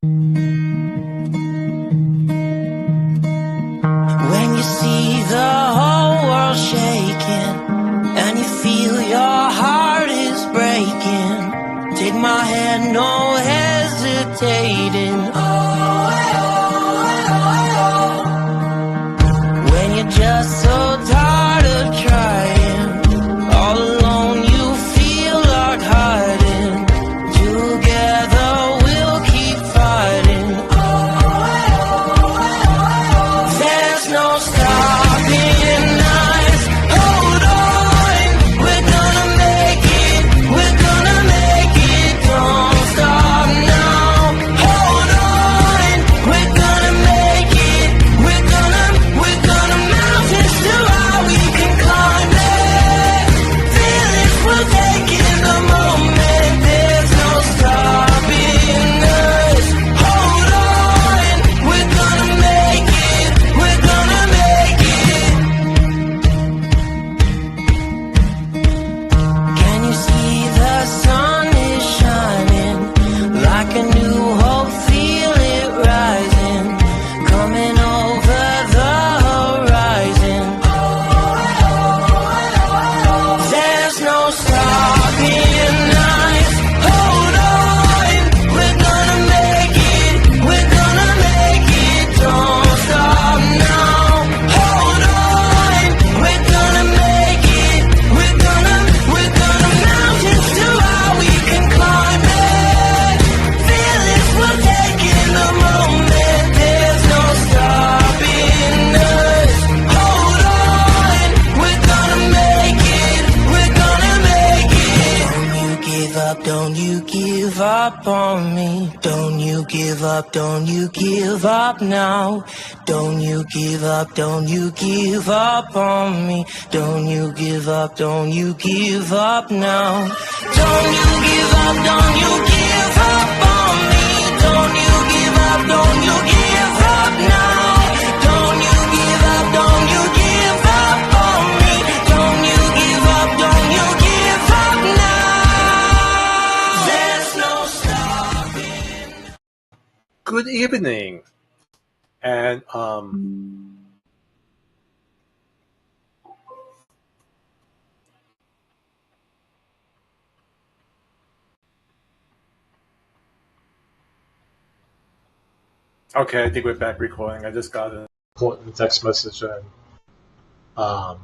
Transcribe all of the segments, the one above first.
When you see the whole world shaking and you feel your heart is breaking, take my hand, no hesitating. When you're just so tired of trying, all alone you feel like hiding. Together we'll keep fighting. There's no stopping us. Hold on, we're gonna make it. We're gonna make it. Don't stop now. Hold on, we're gonna make it. We're gonna mountains to how we can climb it. Feel it, we're taking the moment. There's no stopping us. Hold on, we're gonna make it. We're gonna make it. Can you see the sun is shining like a new hope? Feel it rising, coming over the horizon. There's no stopping us. Hold on, we're gonna make it. We're gonna make it. Don't stop now. Hold on, we're gonna make it. We're gonna mountains to how we can climb it. Feel it, we're taking the moment. There's no stopping us. Hold on, we're gonna make it. We're gonna make it. Don't you give up on me. Don't you give up, don't you give up now. Don't you give up on me. Don't you give up now. Don't you give up on me. Don't you give up now. Don't you give up on me. Don't you give up now. There's no stopping. Good evening, and okay, I think we're back recording. I just got an important text message, and I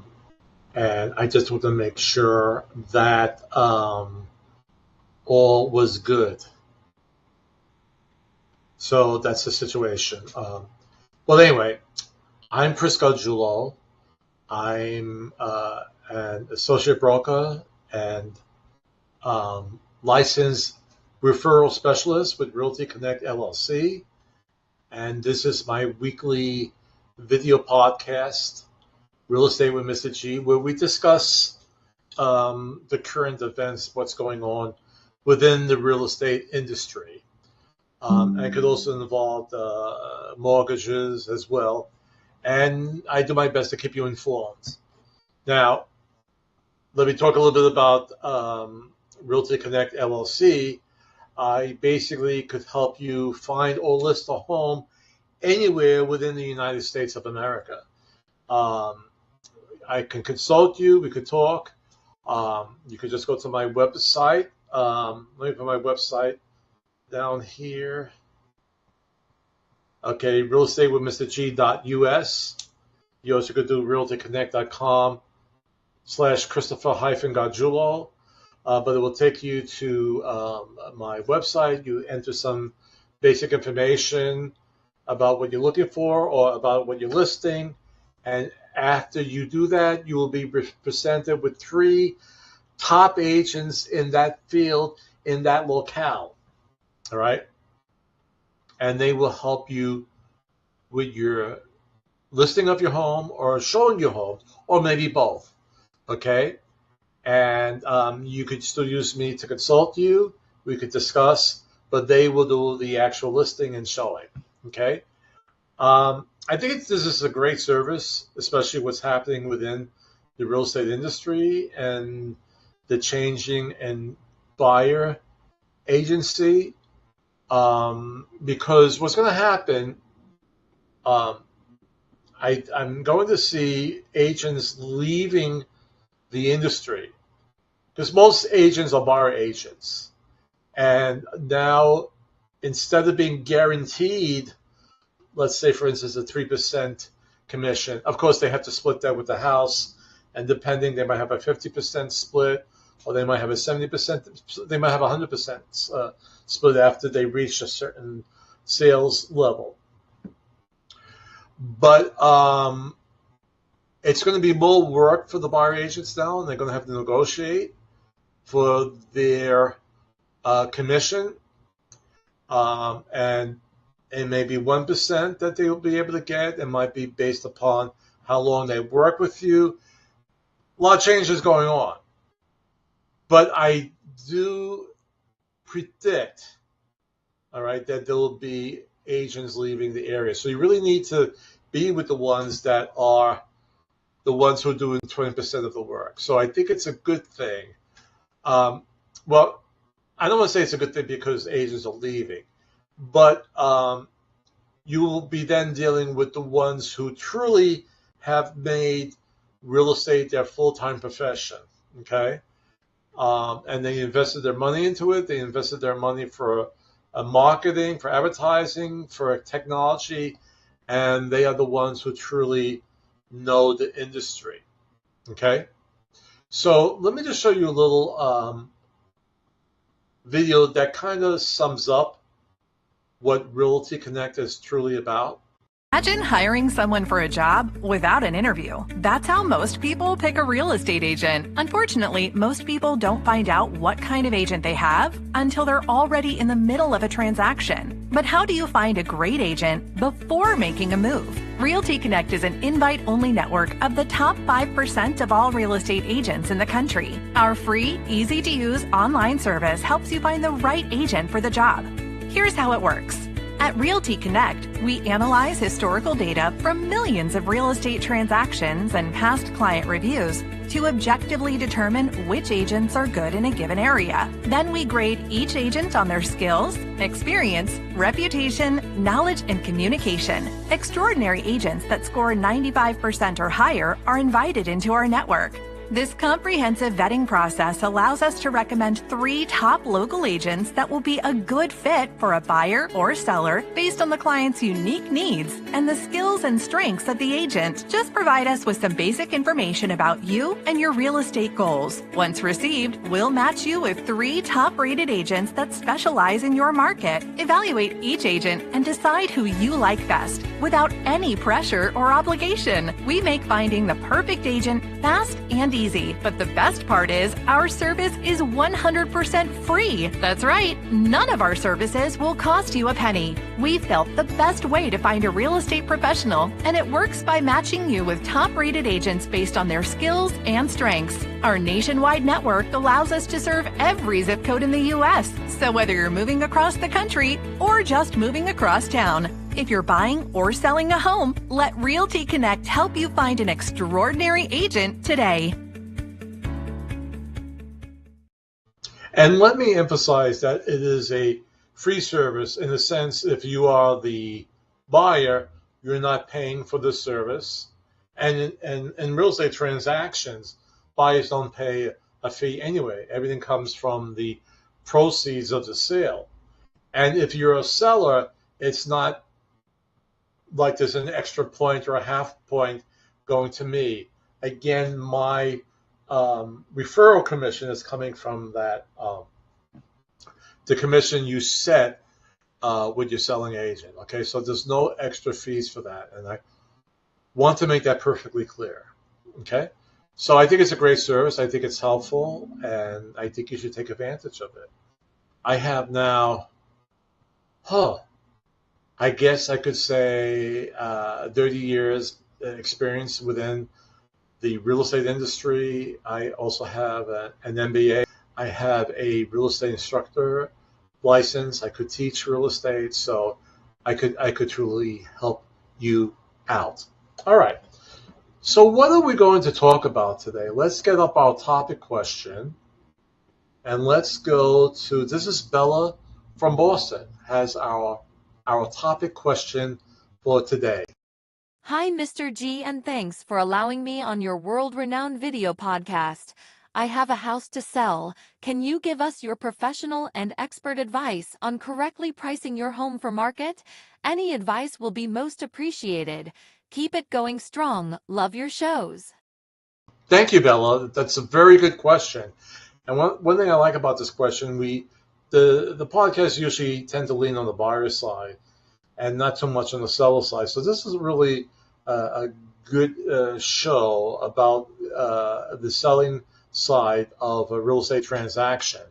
just want to make sure that all was good. So that's the situation. Well, anyway, I'm Prisco Julo. I'm an associate broker and licensed referral specialist with Realty Connect LLC. And this is my weekly video podcast, Real Estate with Mr. G, where we discuss the current events, what's going on within the real estate industry. And it could also involve mortgages as well. And I do my best to keep you informed. Now, let me talk a little bit about Realty Connect LLC. I basically could help you find or list a home anywhere within the United States of America. I can consult you. We could talk. You could just go to my website. Let me put my website down here. Okay, RealEstatewithMrG.us. You also could do realtyconnect.com/Christopher-Gargiulo. But it will take you to my website. You enter some basic information about what you're looking for or about what you're listing. And after you do that, you will be presented with 3 top agents in that field, in that locale. All right? And they will help you with your listing of your home or showing your home, or maybe both. Okay? And you could still use me to consult you. We could discuss, but they will do the actual listing and showing. Okay? I think this is a great service, especially what's happening within the real estate industry and the changing and buyer agency. Because what's going to happen, I'm going to see agents leaving the industry because most agents are buyer agents. And now, instead of being guaranteed, let's say, for instance, a 3% commission, of course, they have to split that with the house. And depending, they might have a 50% split, or they might have a 70%, they might have a 100% split after they reach a certain sales level. But it's going to be more work for the buyer agents now, and they're going to have to negotiate for their commission, and it may be 1% that they will be able to get. It might be based upon how long they work with you. A lot of changes going on. But I do predict, all right, that there will be agents leaving the area. So you really need to be with the ones that are the ones who are doing 20% of the work. So I think it's a good thing. Well, I don't want to say it's a good thing because agents are leaving, but you will be then dealing with the ones who truly have made real estate their full-time profession, okay? And they invested their money into it. They invested their money for marketing, for advertising, for technology, and they are the ones who truly know the industry, okay? So let me just show you a little video that kind of sums up what Realty Connect is truly about. Imagine hiring someone for a job without an interview. That's how most people pick a real estate agent. Unfortunately, most people don't find out what kind of agent they have until they're already in the middle of a transaction. But how do you find a great agent before making a move? Realty Connect is an invite-only network of the top 5% of all real estate agents in the country. Our free, easy-to-use online service helps you find the right agent for the job. Here's how it works. At Realty Connect, we analyze historical data from millions of real estate transactions and past client reviews to objectively determine which agents are good in a given area. Then we grade each agent on their skills, experience, reputation, knowledge, and communication. Extraordinary agents that score 95% or higher are invited into our network. This comprehensive vetting process allows us to recommend 3 top local agents that will be a good fit for a buyer or seller based on the client's unique needs and the skills and strengths of the agent. Just provide us with some basic information about you and your real estate goals. Once received, we'll match you with 3 top-rated agents that specialize in your market. Evaluate each agent and decide who you like best without any pressure or obligation. We make finding the perfect agent fast and easy, but the best part is our service is 100% free. That's right, none of our services will cost you a penny. We felt the best way to find a real estate professional, and it works by matching you with top-rated agents based on their skills and strengths. Our nationwide network allows us to serve every zip code in the U.S., so whether you're moving across the country or just moving across town, if you're buying or selling a home, let Realty Connect help you find an extraordinary agent today. And let me emphasize that it is a free service in the sense if you are the buyer, you're not paying for the service. And in real estate transactions, buyers don't pay a fee anyway. Everything comes from the proceeds of the sale. And if you're a seller, it's not like there's an extra point or a half point going to me. Again, my referral commission is coming from that, the commission you set with your selling agent. Okay, so there's no extra fees for that, and I want to make that perfectly clear. Okay, so I think it's a great service. I think it's helpful, and I think you should take advantage of it. I have now, I guess I could say 30 years experience within the real estate industry. I also have an MBA. I have a real estate instructor license. I could teach real estate, so I could truly help you out. All right. So what are we going to talk about today? Let's get up our topic question, and let's go to, this is Bella from Boston. has our topic question for today. Hi, Mr. G, and thanks for allowing me on your world-renowned video podcast. I have a house to sell. Can you give us your professional and expert advice on correctly pricing your home for market? Any advice will be most appreciated. Keep it going strong. Love your shows. Thank you, Bella. That's a very good question. And one thing I like about this question, the podcasts usually tend to lean on the buyer side and not too much on the seller side. So this is really a good show about the selling side of a real estate transaction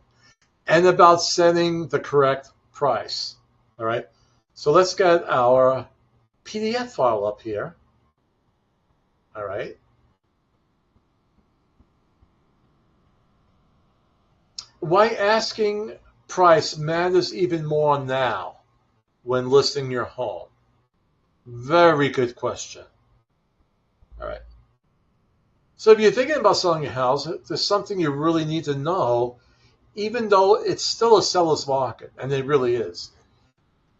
and about setting the correct price. All right. So let's get our PDF file up here. All right. Why asking price matters even more now when listing your home? Very good question. All right. So if you're thinking about selling your house, there's something you really need to know, even though it's still a seller's market, and it really is.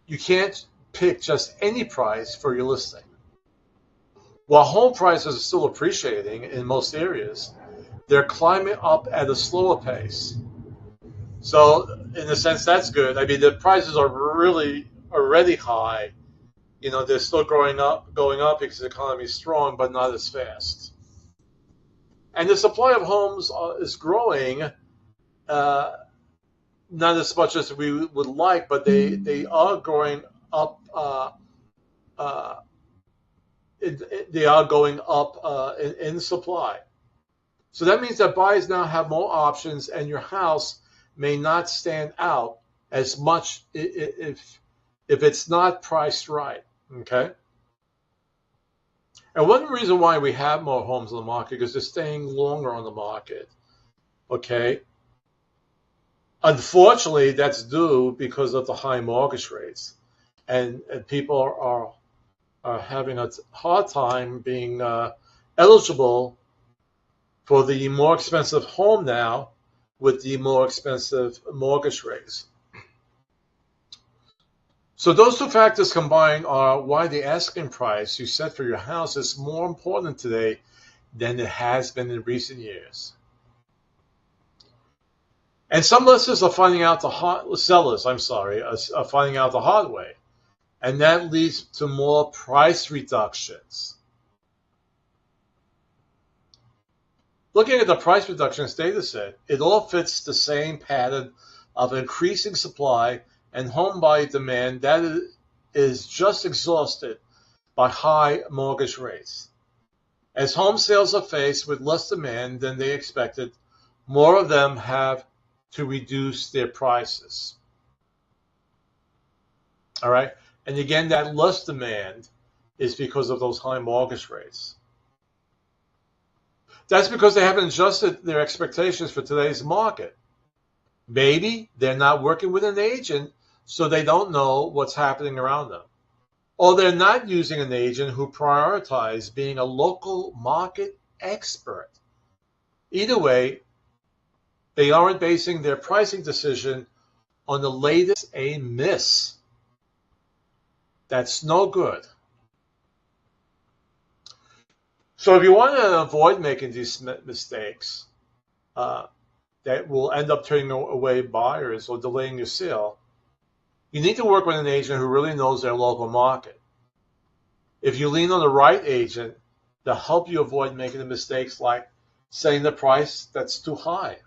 You can't pick just any price for your listing. While home prices are still appreciating in most areas, they're climbing up at a slower pace. So in a sense, that's good. I mean, the prices are really already high. You know, they're still going up because the economy is strong, but not as fast. And the supply of homes is growing, not as much as we would like, but they are going up. They are going up in supply. So that means that buyers now have more options, and your house may not stand out as much if it's not priced right. Okay. And one reason why we have more homes on the market is they're staying longer on the market. Okay. Unfortunately, that's due because of the high mortgage rates, and people are having a hard time being eligible for the more expensive home now with the more expensive mortgage rates. So those two factors combined are why the asking price you set for your house is more important today than it has been in recent years. And some listers are finding out sellers are finding out the hard way. And that leads to more price reductions. Looking at the price reductions data set, it all fits the same pattern of increasing supply and home buyer demand that is just exhausted by high mortgage rates. As home sales are faced with less demand than they expected, more of them have to reduce their prices. All right? And again, that less demand is because of those high mortgage rates. That's because they haven't adjusted their expectations for today's market. Maybe they're not working with an agent, so they don't know what's happening around them. Or they're not using an agent who prioritizes being a local market expert. Either way, they aren't basing their pricing decision on the latest a miss. That's no good. So if you want to avoid making these mistakes that will end up turning away buyers or delaying your sale, you need to work with an agent who really knows their local market. If you lean on the right agent, they'll help you avoid making the mistakes like setting the price that's too high.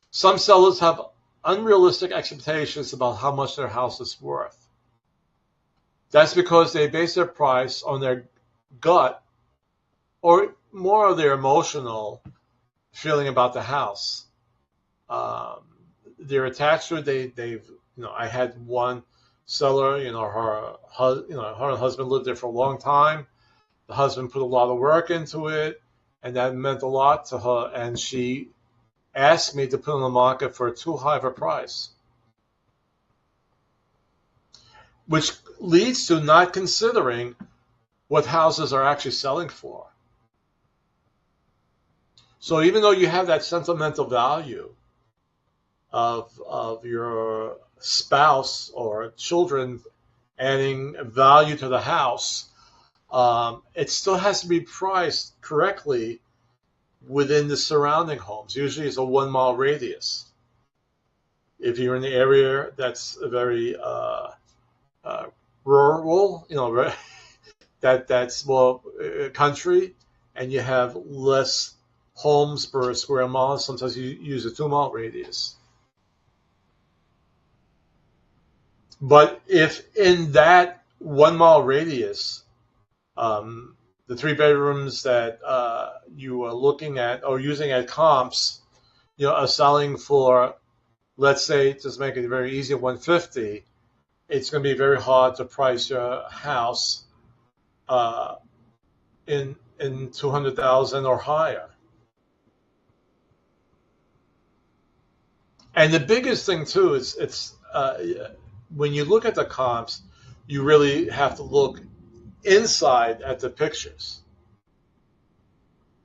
Some sellers have unrealistic expectations about how much their house is worth. That's because they base their price on their gut or more of their emotional feeling about the house. They're attached to it. I had one seller. Her husband lived there for a long time. The husband put a lot of work into it, and that meant a lot to her. And she asked me to put on the market for too high of a price, which leads to not considering what houses are actually selling for. So even though you have that sentimental value of your spouse or children adding value to the house, it still has to be priced correctly within the surrounding homes. Usually it's a 1 mile radius. If you're in the area that's very rural, that's more country, and you have less homes per square mile, sometimes you use a 2 mile radius. But if in that 1 mile radius, the 3 bedrooms that you are looking at or using at comps, are selling for, let's say, just make it very easy, $150, it's going to be very hard to price your house in $200,000 or higher. And the biggest thing too is it's when you look at the comps, you really have to look inside at the pictures,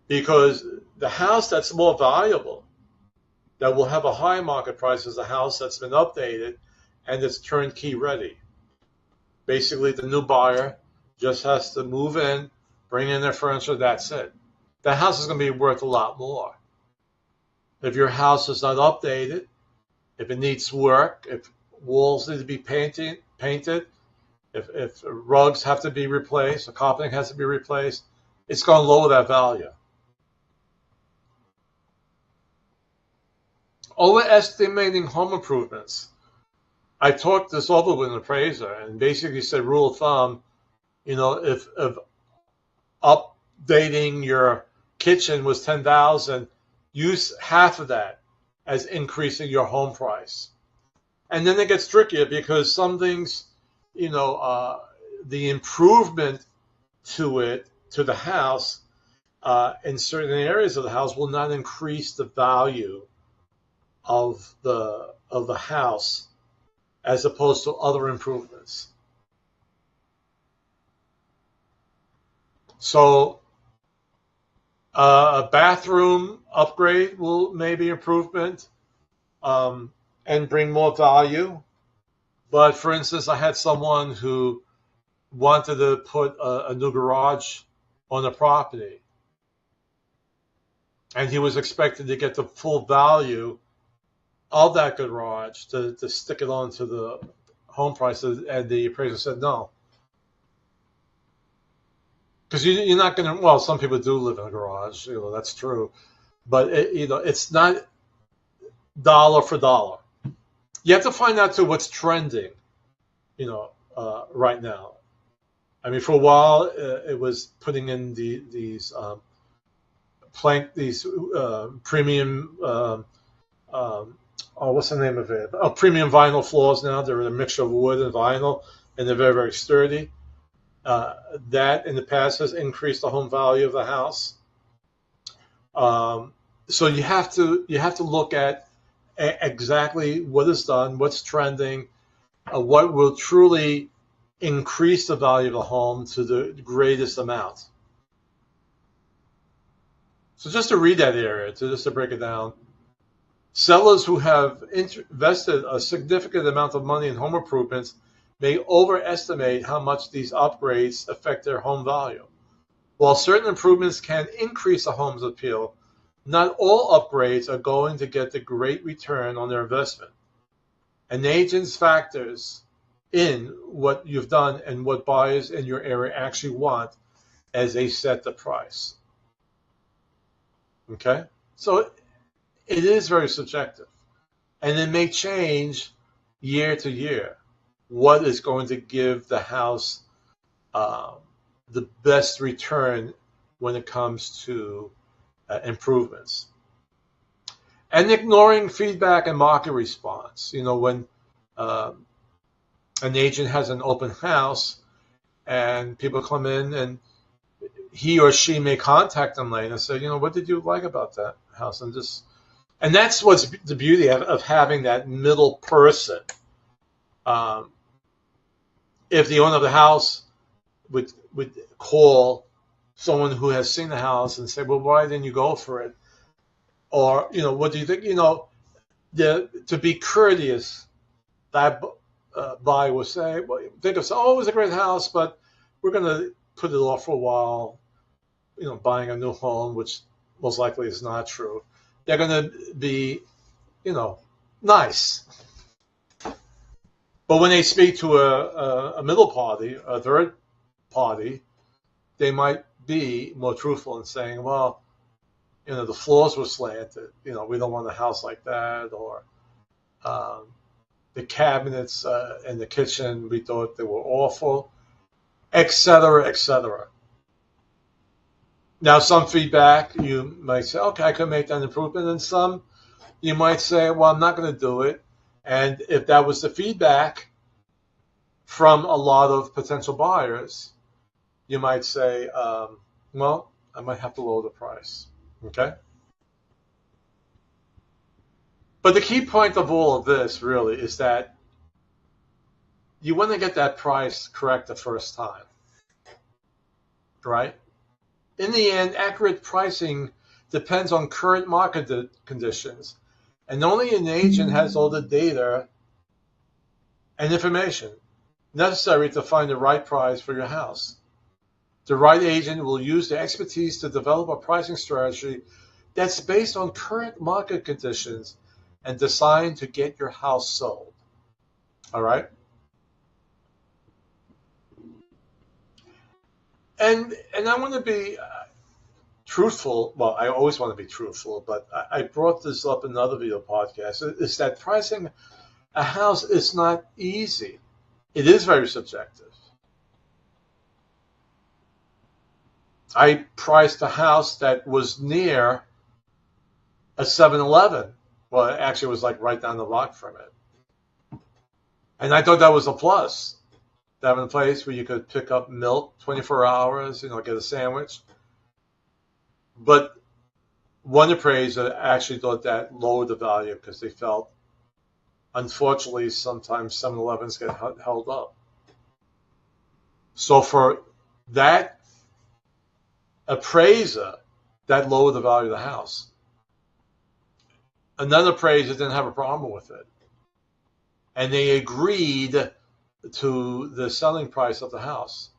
because the house that's more valuable, that will have a high market price, is a house that's been updated and it's turnkey ready. Basically, the new buyer just has to move in, bring in their furniture, that's it. The house is going to be worth a lot more. If your house is not updated, if it needs work, if walls need to be painted, if rugs have to be replaced, or carpeting has to be replaced, it's going to lower that value. Overestimating home improvements. I talked this over with an appraiser and basically said, rule of thumb, if updating your kitchen was $10,000, use half of that as increasing your home price. And then it gets trickier, because some things, the improvement to the house, in certain areas of the house, will not increase the value of the house as opposed to other improvements. So a bathroom upgrade will maybe improvement and bring more value. But for instance, I had someone who wanted to put a new garage on the property, and he was expected to get the full value of that garage to stick it onto the home price, and the appraiser said no. Because you're not going to, well, some people do live in a garage, that's true. But, it's not dollar for dollar. You have to find out, too, what's trending, right now. I mean, for a while, it was putting in these premium, what's the name of it? Premium vinyl floors now. They're a mixture of wood and vinyl, and they're very, very sturdy. That in the past has increased the home value of the house. So you have to look at exactly what is done, what's trending, what will truly increase the value of the home to the greatest amount. So just to read that area, just to break it down, sellers who have invested a significant amount of money in home improvements may overestimate how much these upgrades affect their home value. While certain improvements can increase a home's appeal, not all upgrades are going to get the great return on their investment. An agent's factors in what you've done and what buyers in your area actually want as they set the price. Okay? So it is very subjective. And it may change year to year what is going to give the house the best return when it comes to improvements. And ignoring feedback and market response. When an agent has an open house and people come in, and he or she may contact them later and say, what did you like about that house? And that's what's the beauty of having that middle person. If the owner of the house would call someone who has seen the house and say, well, why didn't you go for it? Or, what do you think? To be courteous that buyer will say, well, think of, oh, it was a great house, but we're going to put it off for a while, buying a new home, which most likely is not true. They're going to be, nice. But when they speak to a middle party, a third party, they might be more truthful in saying, well, the floors were slanted. We don't want a house like that. Or the cabinets in the kitchen, we thought they were awful, etc., etc. Now, some feedback, you might say, okay, I can make that improvement. And some, you might say, well, I'm not going to do it. And if that was the feedback from a lot of potential buyers, you might say, well, I might have to lower the price. Okay? But the key point of all of this really is that you want to get that price correct the first time. Right? In the end, accurate pricing depends on current market conditions, and only an agent has all the data and information necessary to find the right price for your house. The right agent will use the expertise to develop a pricing strategy that's based on current market conditions and designed to get your house sold. All right? And I want to be truthful. Well, I always want to be truthful, but I brought this up in another video podcast, is that pricing a house is not easy. It is very subjective. I priced a house that was near a 7-Eleven. Well, it actually was like right down the block from it. And I thought that was a plus. Having a place where you could pick up milk 24 hours, get a sandwich. But one appraiser actually thought that lowered the value because they felt, unfortunately, sometimes 7-Elevens get held up. So for that appraiser, that lowered the value of the house. Another appraiser didn't have a problem with it. And they agreed to the selling price of the house.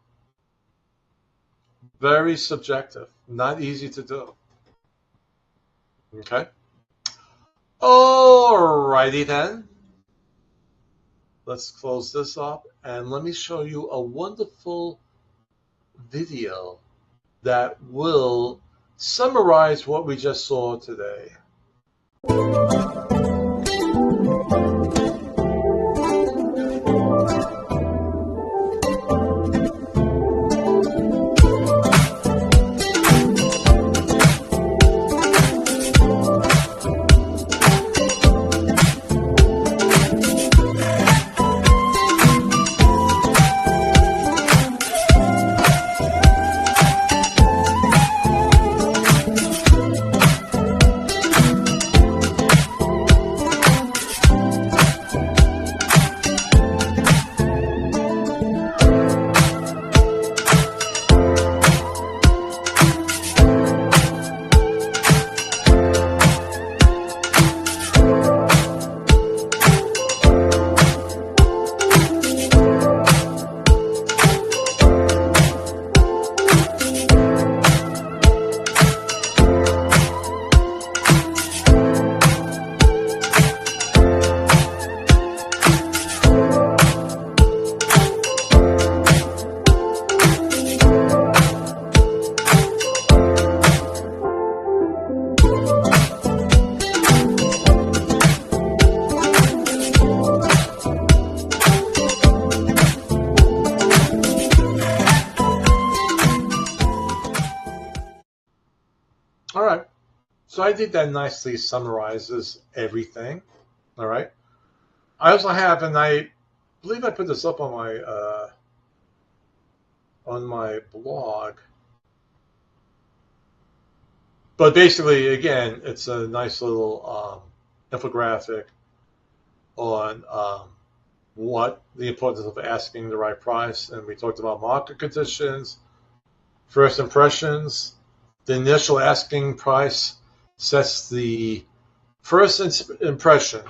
Very subjective, not easy to do. Okay? Alrighty then. Let's close this up and let me show you a wonderful video that will summarize what we just saw today. All right. So I think that nicely summarizes everything. All right. I also have, and I believe I put this up on my blog. But basically, again, it's a nice little infographic on what the importance of asking the right price. And we talked about market conditions, first impressions. The initial asking price sets the first impression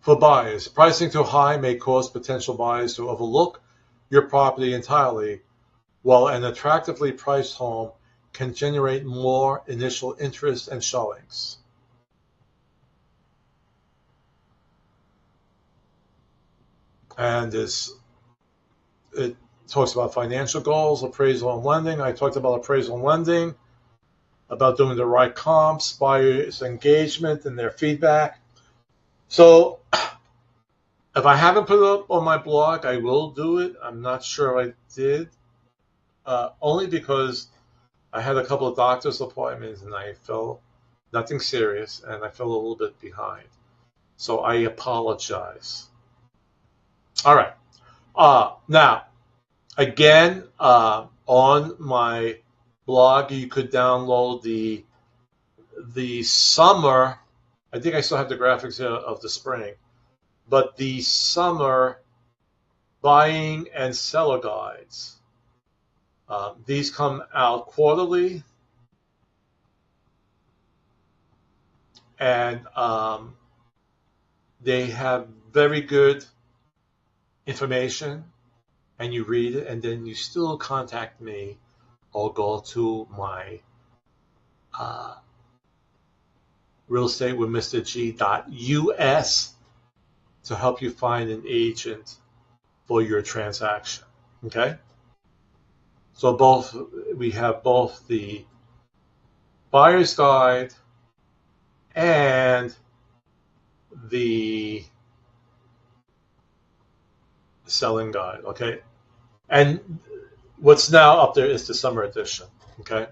For buyers, pricing too high may cause potential buyers to overlook your property entirely, while an attractively priced home can generate more initial interest and showings. And it talks about financial goals, appraisal and lending. I talked about appraisal and lending, about doing the right comps, buyers' engagement and their feedback. So if I haven't put it up on my blog, I will do it. I'm not sure I did, only because I had a couple of doctor's appointments and I felt nothing serious and I felt a little bit behind. So I apologize. All right. Now, again, on my blog, you could download the summer. I think I still have the graphics here of the spring, but the summer buying and seller guides. These come out quarterly, and they have very good information, and you read it, and then you still contact me or go to my RealEstatewithMrG.us to help you find an agent for your transaction. Okay? So we have both the buyer's guide and the selling guide, okay? And what's now up there is the summer edition, okay?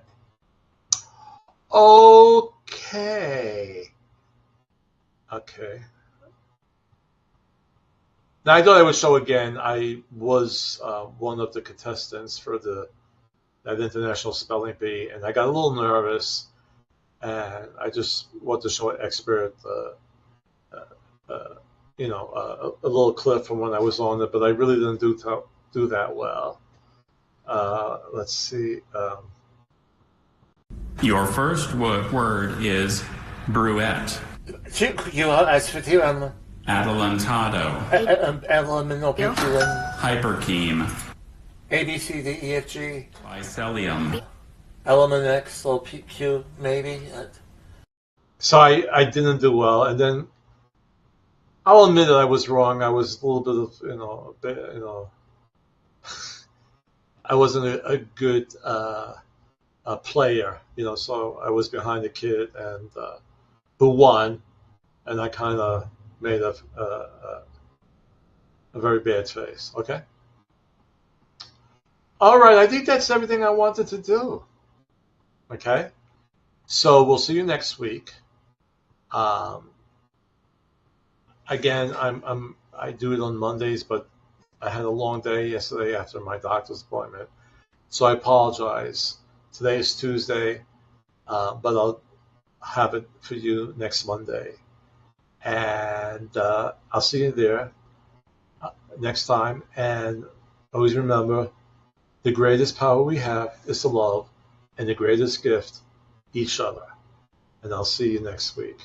Okay. Now, I thought I would show again, I was one of the contestants for that International Spelling Bee, and I got a little nervous, and I just want to show an expert, a little clip from when I was on it, but I really didn't do that well. Let's see. Your first word is bruette. Adelantado. Hypercheme. A, B, C, D, E, F, G. Bicelium. Element X, little P, Q, maybe. So I didn't do well, and then I'll admit that I was wrong. I was a little bit of, I wasn't a good player, so I was behind the kid and who won, and I kind of made a very bad face. Okay. All right. I think that's everything I wanted to do. Okay. So we'll see you next week. Again, I do it on Mondays, but I had a long day yesterday after my doctor's appointment, so I apologize. Today is Tuesday, but I'll have it for you next Monday, and I'll see you there next time. And always remember, the greatest power we have is to love, and the greatest gift, each other. And I'll see you next week.